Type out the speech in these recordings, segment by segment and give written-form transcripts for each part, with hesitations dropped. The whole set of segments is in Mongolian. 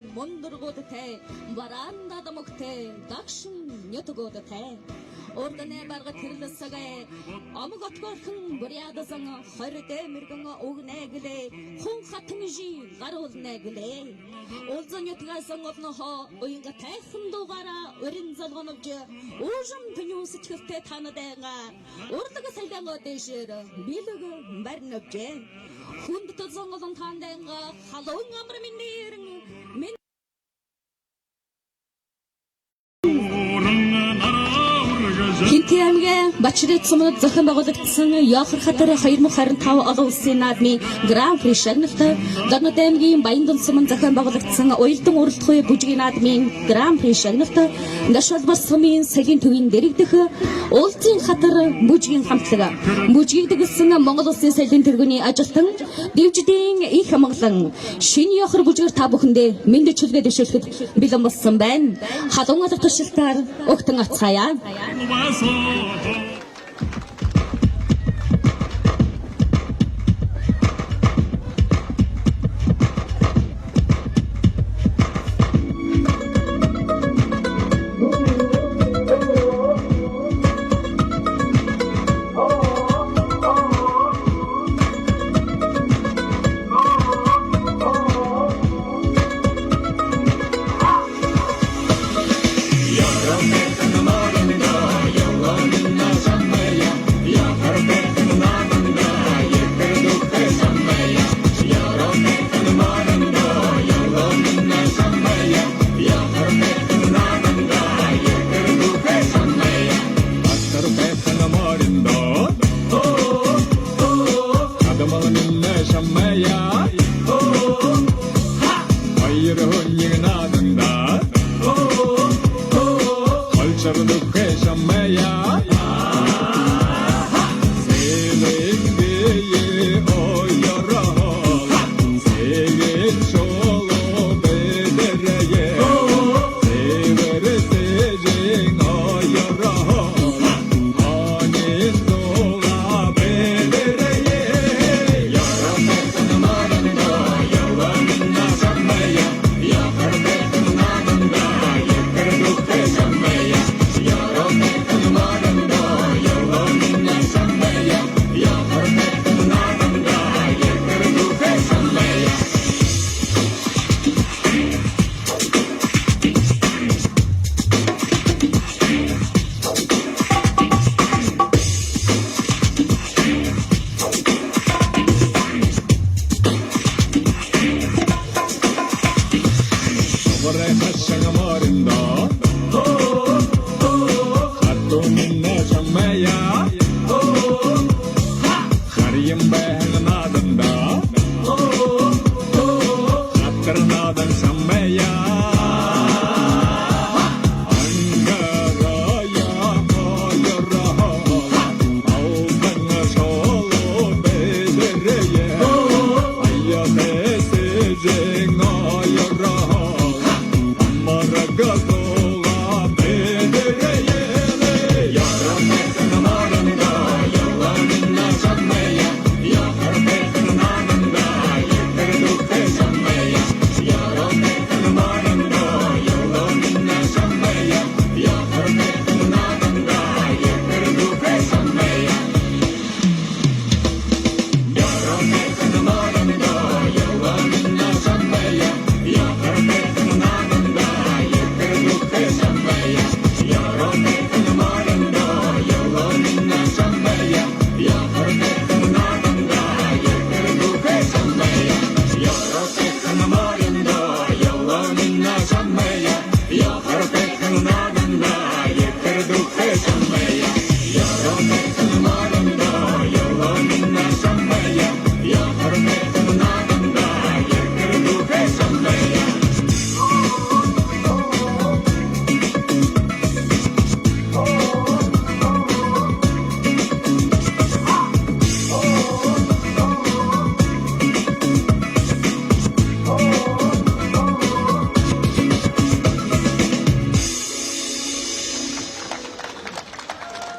Мондоргоодтэй бараандаа мөгтэй дагшин нётгоодтэй ордны барга тэрлэсгээ амг отгорхон бурядасан 20 мэргэн өгнэглээ хүн хатан жи гаруулнэглээ улзан нётгасан однохоо уянга тайхан дугаараа өрин залгоновж уужим тэнүүс чигтэй танадайга урлаг сайдангоо дэшэр билэг барнавжээ хүнд тозонгон таандайга халуун амар минэрэн Хинтээ аймгийн Бачрит суманд зохион байгуулагдсан Яхар хатар 2025 олон улсын наадмын Гран При шагналтай Дорнод аймгийн Баяндан суманд зохион байгуулагдсан Уялдан уралдахуй бүжгийн наадмын Гран При шагналтай Гашвалбар сумын цагийн төвийн дэрэгдэх Улсын хатар бүжгийн хамтлаг бүжгийг дэглэсэн Монгол улсын соёлын тэргүүний ажилтан Дэвжидийн их хамгаалан шинэ Яхар бүжгээр та бүхэндээ мэндэ чөлгөө дэвшүүлэхэд бэлэн болсон байна. Халуун алга туршилтаар өгтөн ацгаая.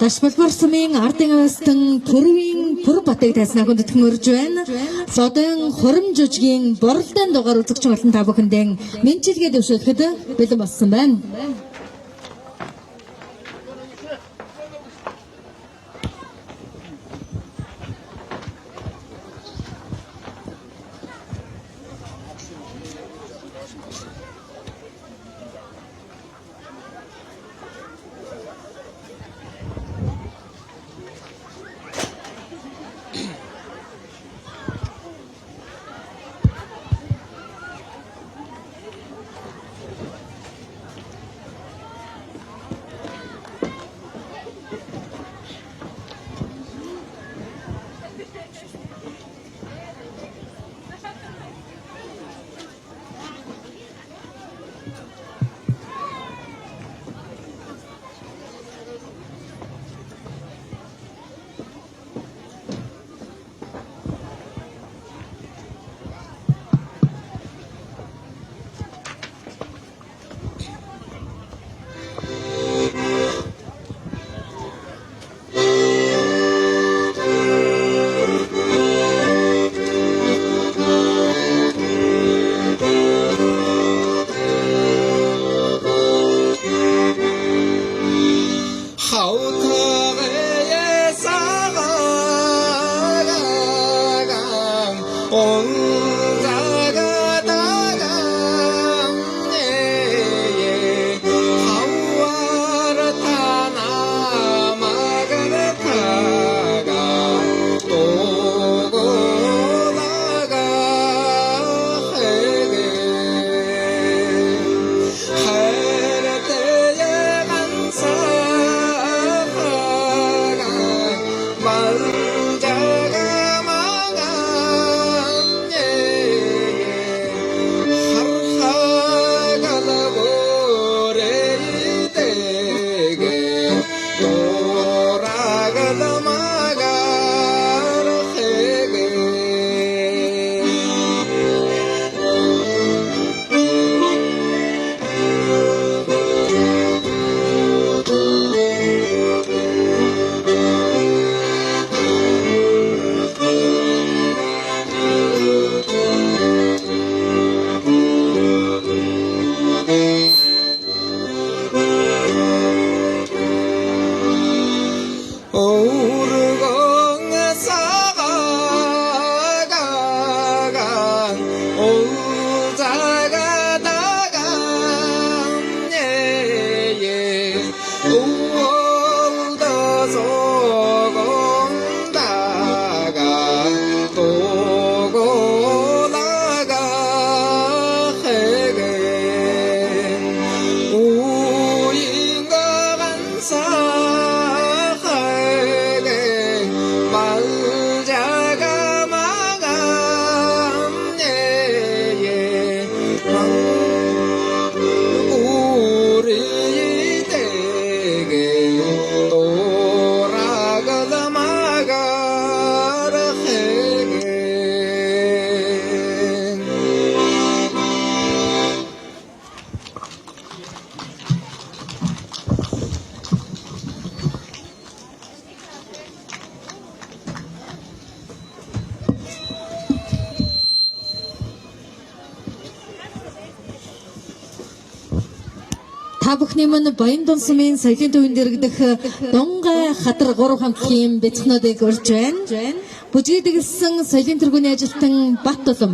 Гашвалбар сумын ардын австан төрөвийн бүр батыг тайснаа хүндэтгэн өрж байна. Лодын хурим жүжигийн боролдын дугаар үзэгчин олон та бүхэндээ мэдчилгээ дэвшүүлэхэд бэлэн болсон байна. Та бүхний мань Баян Дунсмын соёлын төвөнд иргэх Дунгай Хадар 3 хамтлагийн бяцхан урьж байна. Бүжгийг дэглэсэн соёлын тэргүүний ажилтан Бат Улам.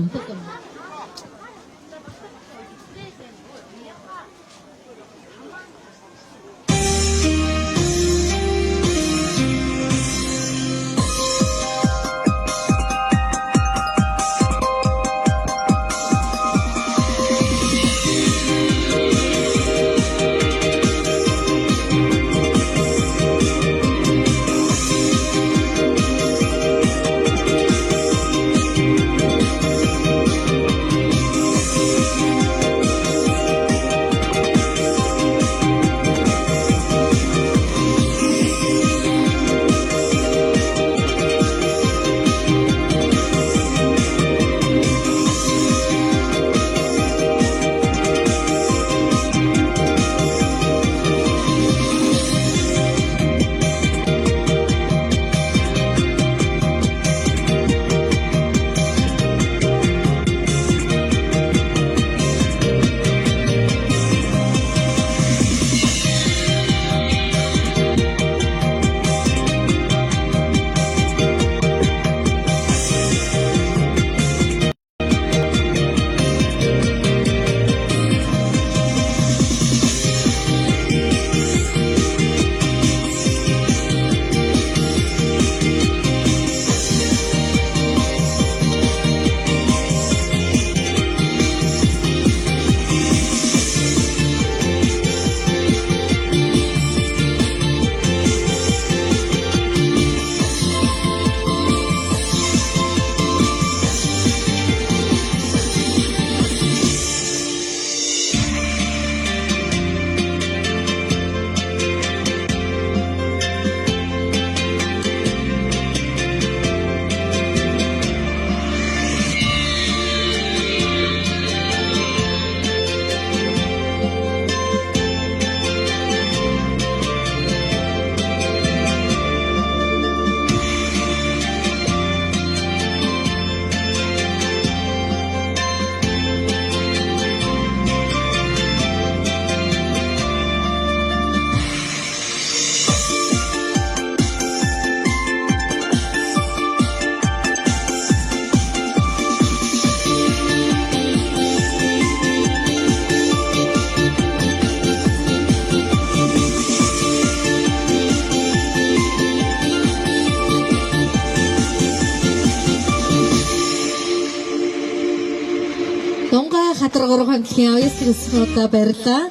хамтлагийн оюуслын өсгөлтөд баярлалаа.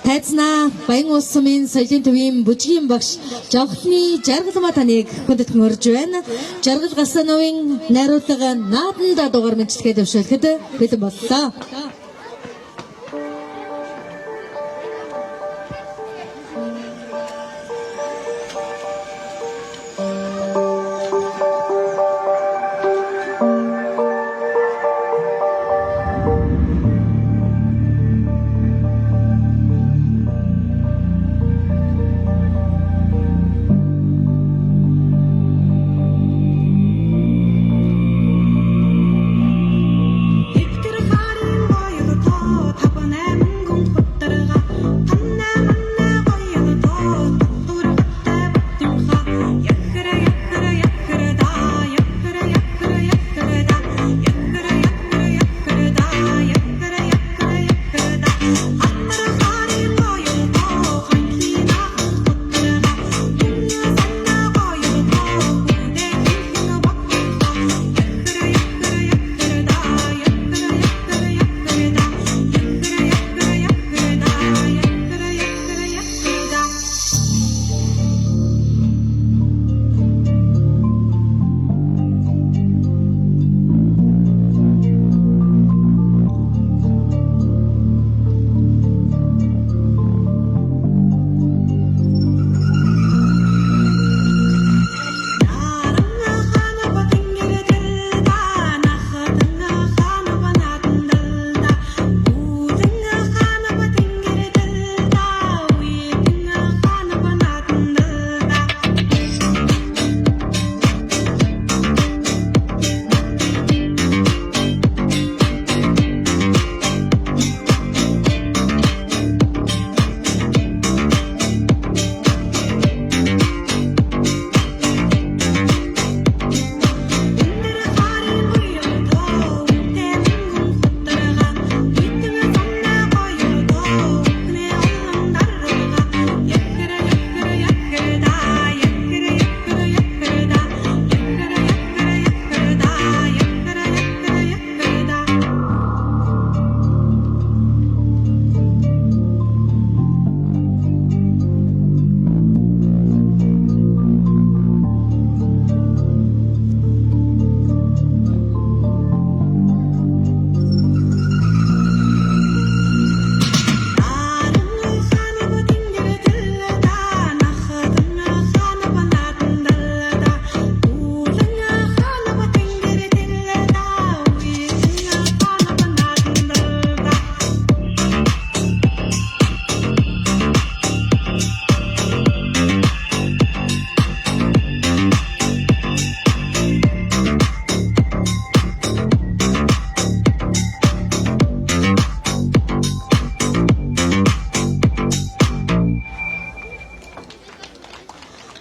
Тайзнаа Баян улс сумын соёлын төвийн бүжгийн багш Жавхлын жаргалмаа таныг хүндэтгэн урьж байна. Жаргал галсан новын найруулга нааданда дугаар мэдлэгээ дэвшүүлэхэд бэлэн боллоо.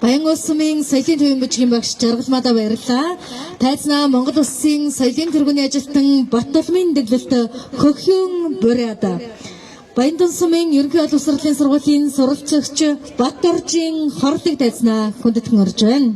Баян улс сумын соёлын төвийн бүжгийн багш жаргалмаадаа баярлалаа. Тайзнаа Монгол улсын соёлын тэргүүний ажилтан Батулмын дэглэлт хөхөн буряд. Баяндан сумын ерөнхий боловсролын сургуулийн суралцагч Батөржийн хорлог тайзнаа хүндэтгэн орж байна.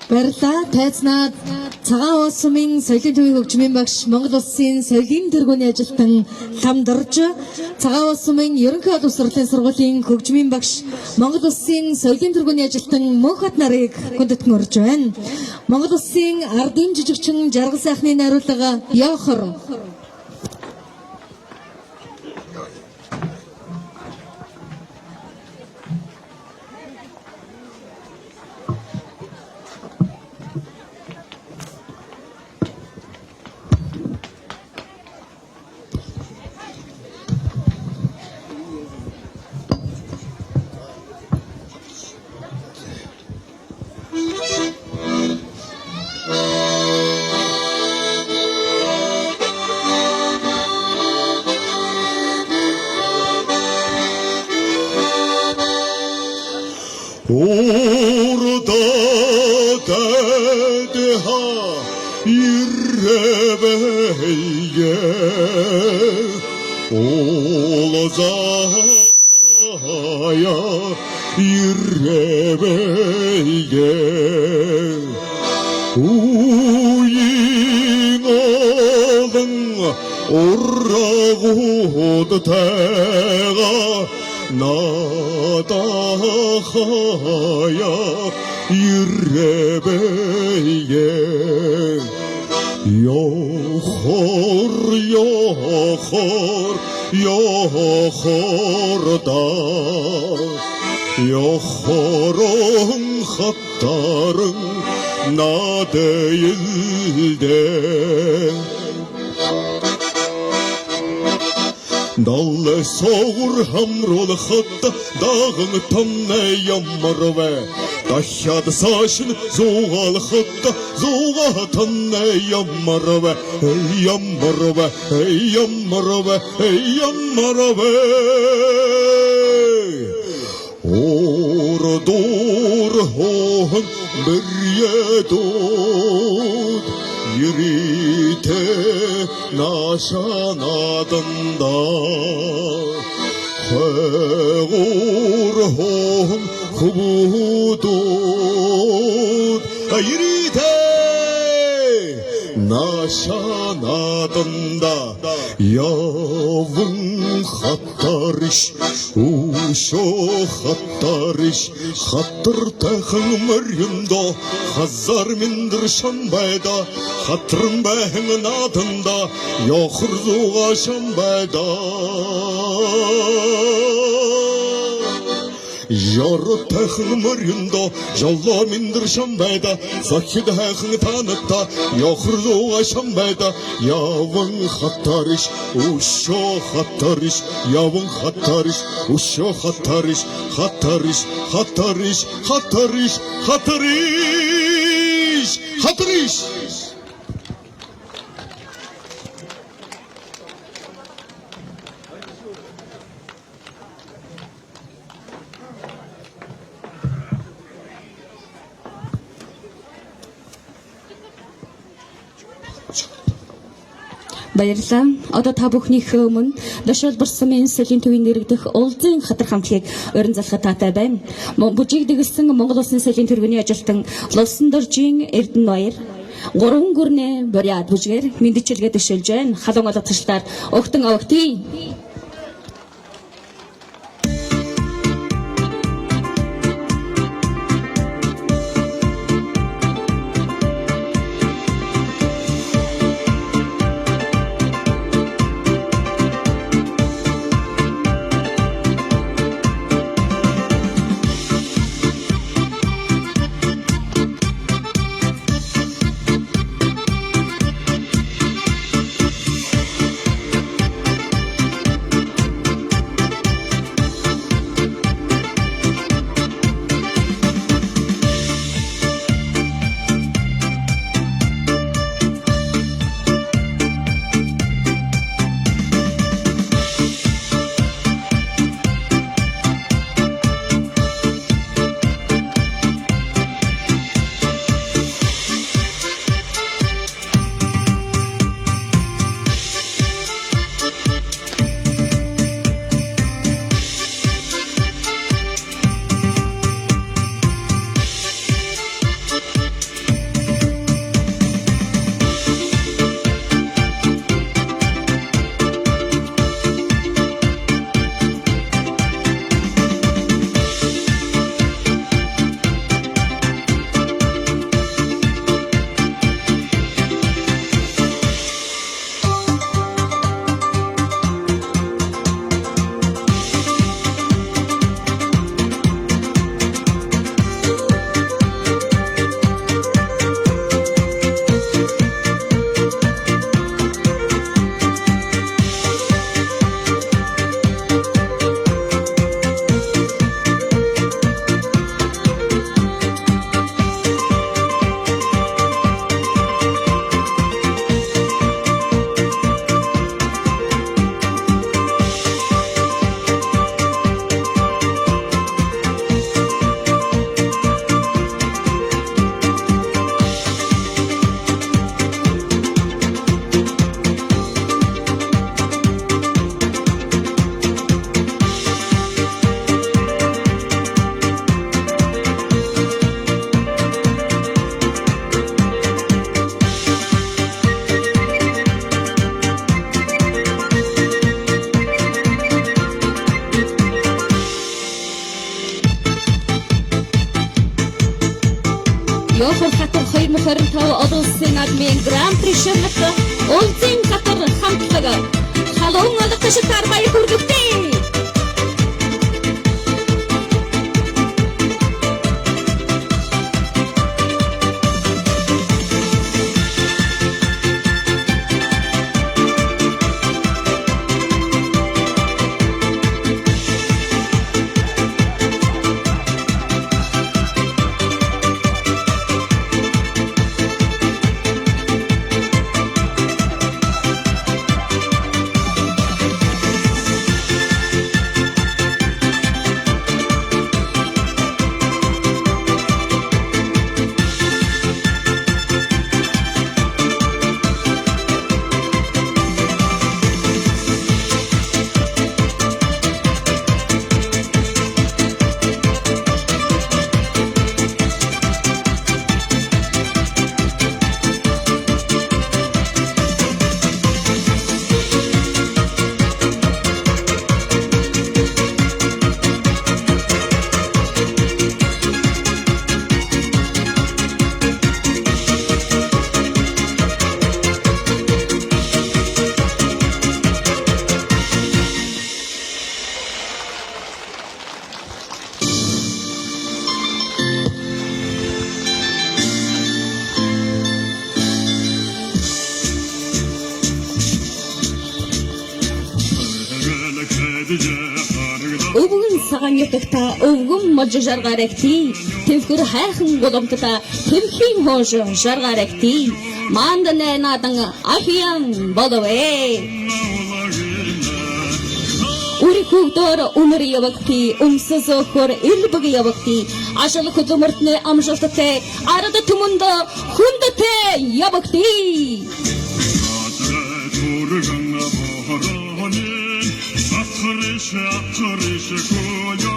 Баярлалаа. Тайзнаад цагаан уус сумын соёлын төвийн хөгжмийн багш Монгол Улсын соёлын тэргүүний ажилтан Ламдарж, цагаан уус сумын ерөнхий олонх сургуулийн сургуулийн хөгжмийн багш Монгол Улсын соёлын тэргүүний ажилтан Мөнхбат нарыг хүндэтгэн урьж байна. Монгол Улсын ардын жижигчин жаргал сайхны найруулга Яохор. Orada deha irrebeye olazaya irrebeye uyin olun orağud tega nadahaya irrebeye Yohor, yohor, yohor da Yohorun hattarın na değilde Dalle soğur hamrol hatta dağın tanne yammar ve Taşadı saçın zoğal hatta zoğa tanne yammar ve Ey yammar ve, ey yammar ve, ey yammar ve Ordur hohun bir yedud Yürite naşanadında Heğur hohun hubudud Yürite naşanadında Yavun hattarış uşo hattarış Hattır tağın müründo Hazar mindir şambayda Hattırın bəhinin adında Yoxur zuğa şambayda Yarı tağın müründo Jalla mindir şambayda Zahid həqin tanıtta Yoxur zuğa şambayda Yavun hattarış uşo hattarış Yavun hattarış uşo hattarış Hattarış, hattarış, hattarış, hattarış Hattarış Баярлалаа. Одоо та бүхнийхээ өмнө Дошол Бурсамын соёлын төвийн нэрэгдэх Улзын хатар хамтлагийг урин залхах таатай байна. Бүжиг дэглэсэн Монгол Улсын соёлын тэргүүний ажилтан Лувсан доржийн Эрдэнэбаяр 3 гүрнээ буряд бүжгээр мэдчилгээ төшөөлж байна. Халуун алга ташлаар өгтөн авахтий. Яхар хатар 2025 олон улсын наадмын Гран-при шагналт Улсын хатар хамтлаг халуун алга ташилтаар баяр хүргэвтэй. Өвгөн саган ятагта өвгөн мож жаргарагти төвхөр хайхан голомтта тэмхийн хоош жаргарагти мандане надан ахиян бодове Ури хөгдөр үнэр явагти өмсөс өхөр элбэг явагти ашил хөдөлмөртний амжилттай арад түмэнд хүндтэй явагти Akırış akırış koyu